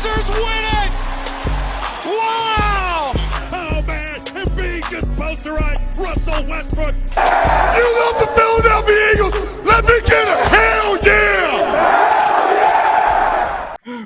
Sixers win it! Wow! Oh man, Embiid just posterized Russell Westbrook. You love the Philadelphia Eagles? Let me get a hell yeah!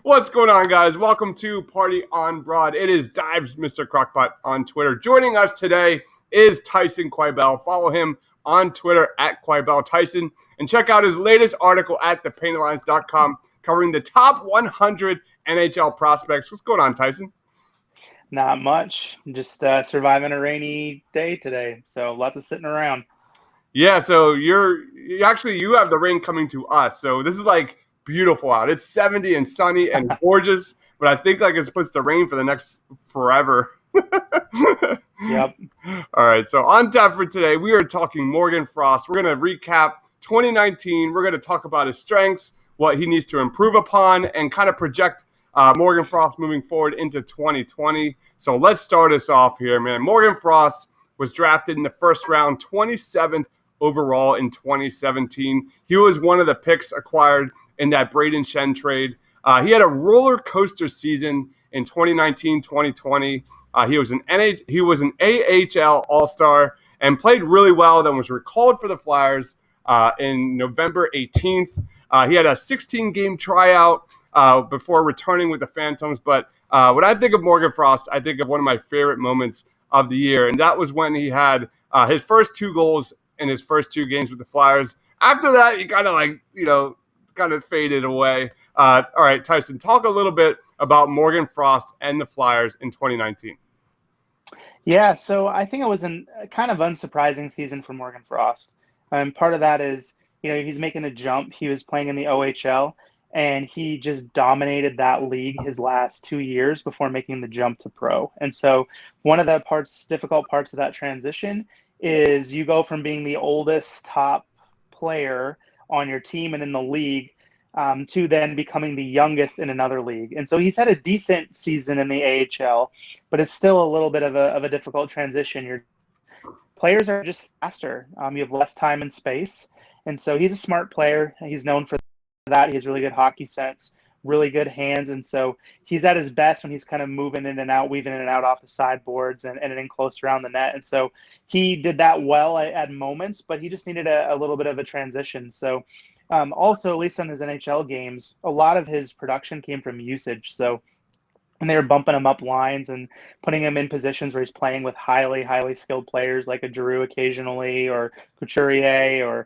What's going on, guys? Welcome to Party on Broad. It is Dives, Mr. Crockpot on Twitter. Joining us today is Tyson Quibell. Follow him on Twitter at Quibell Tyson and check out his latest article at thepaintlines.com covering the top 100 NHL prospects. What's going on, Tyson? Not much. Just surviving a rainy day today. So lots of sitting around. Yeah, so you have the rain coming to us. So this is like beautiful out. It's 70 and sunny and gorgeous, but I think like it's supposed to rain for the next forever. Yep. All right, so on tap for today, we are talking Morgan Frost. We're going to recap 2019. We're going to talk about his strengths, what he needs to improve upon, and kind of project Morgan Frost moving forward into 2020. So let's start us off here, man. Morgan Frost was drafted in the first round, 27th overall in 2017. He was one of the picks acquired in that Brayden Schenn trade. He had a roller coaster season in 2019, 2020. He was an AHL All-Star and played really well, then was recalled for the Flyers in November 18th. He had a 16-game tryout before returning with the Phantoms. But when I think of Morgan Frost, I think of one of my favorite moments of the year, and that was when he had his first 2 goals in his first 2 games with the Flyers. After that, he kind of faded away. All right, Tyson, talk a little bit about Morgan Frost and the Flyers in 2019. Yeah, so I think it was a kind of unsurprising season for Morgan Frost. Part of that is, he's making a jump. He was playing in the OHL, and he just dominated that league his last 2 years before making the jump to pro. And so one of the difficult parts of that transition is you go from being the oldest top player on your team and in the league to then becoming the youngest in another league. And so he's had a decent season in the AHL, but it's still a little bit of a difficult transition. Your players are just faster. You have less time and space. And so he's a smart player. He's known for that. He has really good hockey sense, really good hands. And so he's at his best when he's kind of moving in and out, weaving in and out off the sideboards and in close around the net. And so he did that well at moments, but he just needed a little bit of a transition. So also, at least on his NHL games, a lot of his production came from usage. So and they were bumping him up lines and putting him in positions where he's playing with highly, highly skilled players like a Giroux occasionally or Couturier or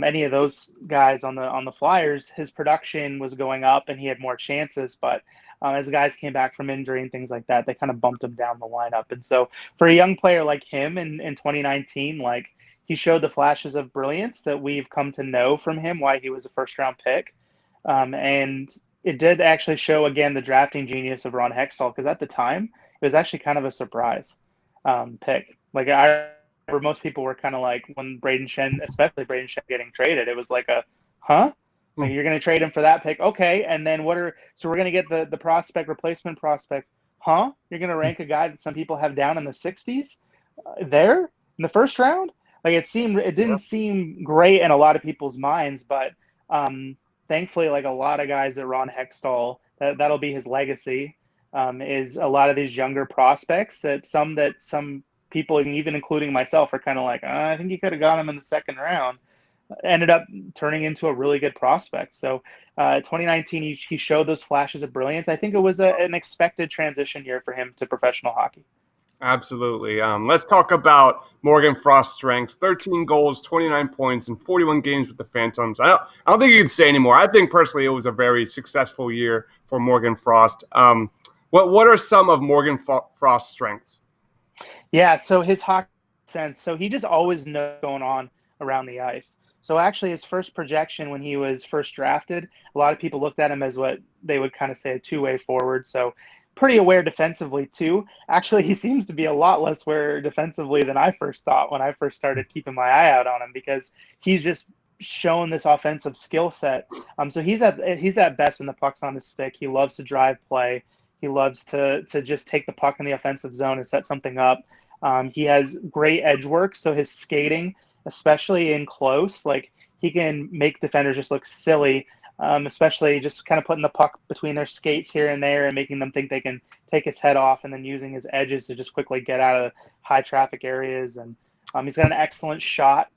any of those guys on the Flyers. His production was going up and he had more chances, but as guys came back from injury and things like that, they kind of bumped him down the lineup. And so for a young player like him in 2019, like he showed the flashes of brilliance that we've come to know from him, why he was a first-round pick. And it did actually show, again, the drafting genius of Ron Hextall, because at the time, it was actually kind of a surprise pick. Like, I remember most people were kind of like, when Brayden Schenn, especially Brayden Schenn getting traded, it was like huh? Like, you're going to trade him for that pick? Okay, and then so we're going to get the replacement prospect. Huh? You're going to rank a guy that some people have down in the 60s there in the first round? Like, it didn't seem great in a lot of people's minds, but thankfully, like a lot of guys at Ron Hextall, that'll be his legacy, is a lot of these younger prospects that some people, even including myself, are kind of like, I think you could have got him in the second round, ended up turning into a really good prospect. So 2019, he showed those flashes of brilliance. I think it was an expected transition year for him to professional hockey. Absolutely. Let's talk about Morgan Frost's strengths. 13 goals, 29 points, and 41 games with the Phantoms. I don't think you can say anymore. I think personally it was a very successful year for Morgan Frost. What are some of Morgan Frost's strengths? Yeah, so his hockey sense. So he just always knows what's going on around the ice. So actually his first projection when he was first drafted, a lot of people looked at him as what they would kind of say a two-way forward. So pretty aware defensively too. Actually, he seems to be a lot less aware defensively than I first thought when I first started keeping my eye out on him, because he's just shown this offensive skill set. So he's at best when the puck's on his stick. He loves to drive play. He loves to just take the puck in the offensive zone and set something up. He has great edge work, so his skating, especially in close, like he can make defenders just look silly especially just kind of putting the puck between their skates here and there and making them think they can take his head off, and then using his edges to just quickly get out of high traffic areas. And he's got an excellent shot.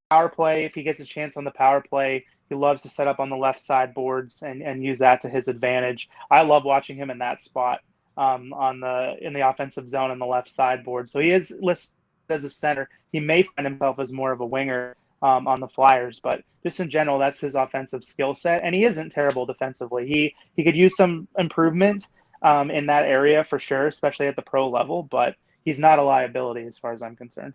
Power play, if he gets a chance on the power play, he loves to set up on the left side boards and use that to his advantage. I love watching him in that spot in the offensive zone on the left side board. So he is listed as a center. He may find himself as more of a winger on the Flyers, but just in general, that's his offensive skill set. And he isn't terrible defensively. He could use some improvement in that area for sure, especially at the pro level, but he's not a liability as far as I'm concerned.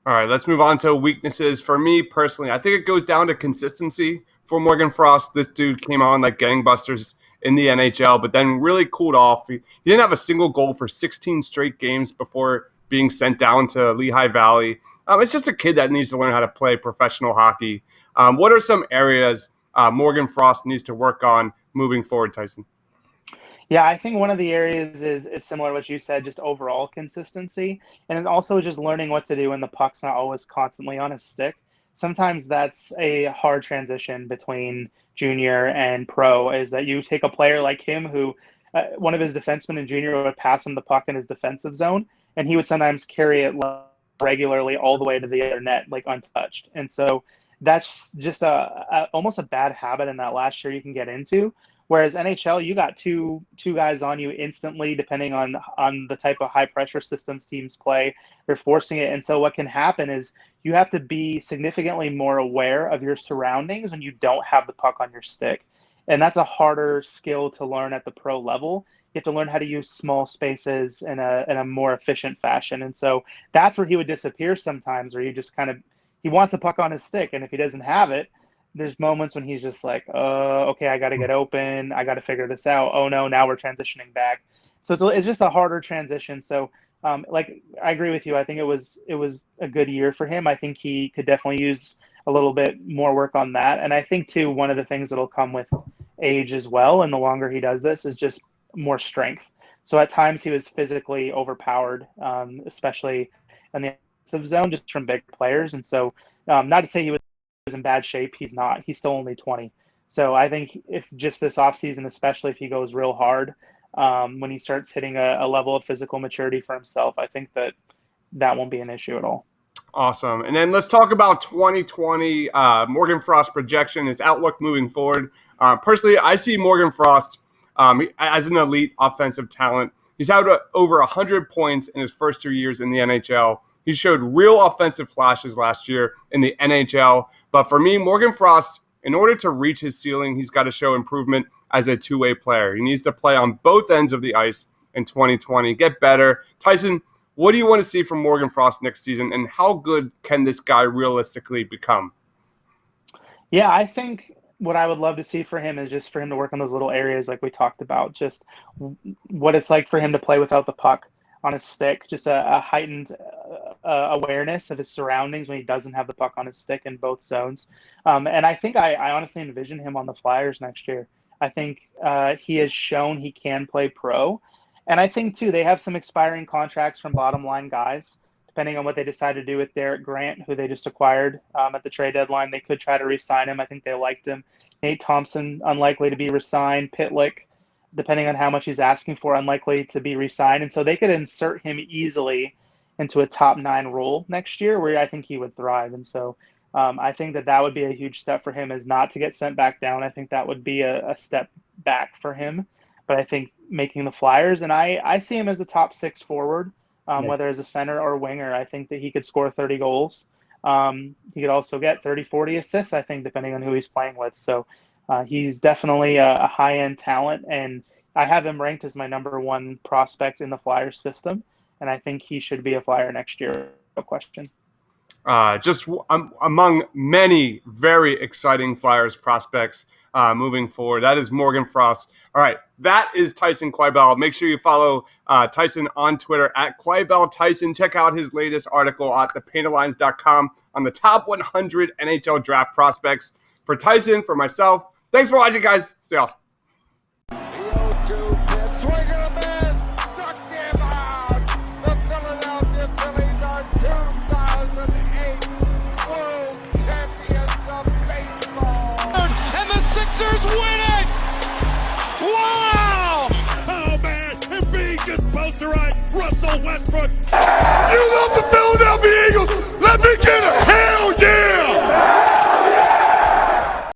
All right, let's move on to weaknesses. For me personally, I think it goes down to consistency for Morgan Frost. This dude came on like gangbusters in the NHL, but then really cooled off. He didn't have a single goal for 16 straight games before being sent down to Lehigh Valley. It's just a kid that needs to learn how to play professional hockey. What are some areas Morgan Frost needs to work on moving forward, Tyson? Yeah, I think one of the areas is similar to what you said, just overall consistency. And then also just learning what to do when the puck's not always constantly on his stick. Sometimes that's a hard transition between junior and pro, is that you take a player like him who one of his defensemen in junior would pass him the puck in his defensive zone, and he would sometimes carry it regularly all the way to the other net, like untouched. And so that's just almost a bad habit in that last year you can get into. Whereas NHL, you got two guys on you instantly, depending on the type of high pressure systems teams play. They're forcing it. And so what can happen is you have to be significantly more aware of your surroundings when you don't have the puck on your stick. And that's a harder skill to learn at the pro level. You have to learn how to use small spaces in a more efficient fashion. And so that's where he would disappear sometimes, where you just he wants the puck on his stick. And if he doesn't have it, there's moments when he's just like, okay, I got to get open. I got to figure this out. Oh no, now we're transitioning back. So it's just a harder transition. So I agree with you. I think it was a good year for him. I think he could definitely use a little bit more work on that. And I think too, one of the things that'll come with age as well, and the longer he does this, is just more strength. So at times he was physically overpowered, especially in the offensive zone, just from big players. And so not to say he was in bad shape. He's not. He's still only 20. So I think if just this offseason, especially if he goes real hard, when he starts hitting a level of physical maturity for himself, I think that won't be an issue at all. Awesome. And then let's talk about 2020, Morgan Frost projection, his outlook moving forward. Personally, I see Morgan Frost as an elite offensive talent. He's had over 100 points in his first 2 years in the NHL. He showed real offensive flashes last year in the NHL. But for me, Morgan Frost, in order to reach his ceiling, he's got to show improvement as a two-way player. He needs to play on both ends of the ice in 2020, get better. Tyson, what do you want to see from Morgan Frost next season, and how good can this guy realistically become? Yeah, I think what I would love to see for him is just for him to work on those little areas like we talked about, just what it's like for him to play without the puck on his stick, just a heightened awareness of his surroundings when he doesn't have the puck on his stick in both zones. And I think I honestly envision him on the Flyers next year. I think he has shown he can play pro. And I think, too, they have some expiring contracts from bottom line guys. Depending on what they decide to do with Derek Grant, who they just acquired at the trade deadline, they could try to re-sign him. I think they liked him. Nate Thompson, unlikely to be re-signed. Pitlick, depending on how much he's asking for, unlikely to be re-signed. And so they could insert him easily into a top 9 role next year where I think he would thrive. And so I think that would be a huge step for him, is not to get sent back down. I think that would be a step back for him. But I think making the Flyers, and I see him as a top 6 forward, whether as a center or winger. I think that he could score 30 goals. He could also get 30, 40 assists, I think, depending on who he's playing with. So he's definitely a high-end talent, and I have him ranked as my number 1 prospect in the Flyers system, and I think he should be a Flyer next year, no question. Just among many very exciting Flyers prospects moving forward. That is Morgan Frost. All right, that is Tyson Quibell. Make sure you follow Tyson on Twitter at QuibellTyson. Check out his latest article at thepainted.com on the top 100 NHL draft prospects. For Tyson, for myself, thanks for watching, guys. Stay awesome. Westbrook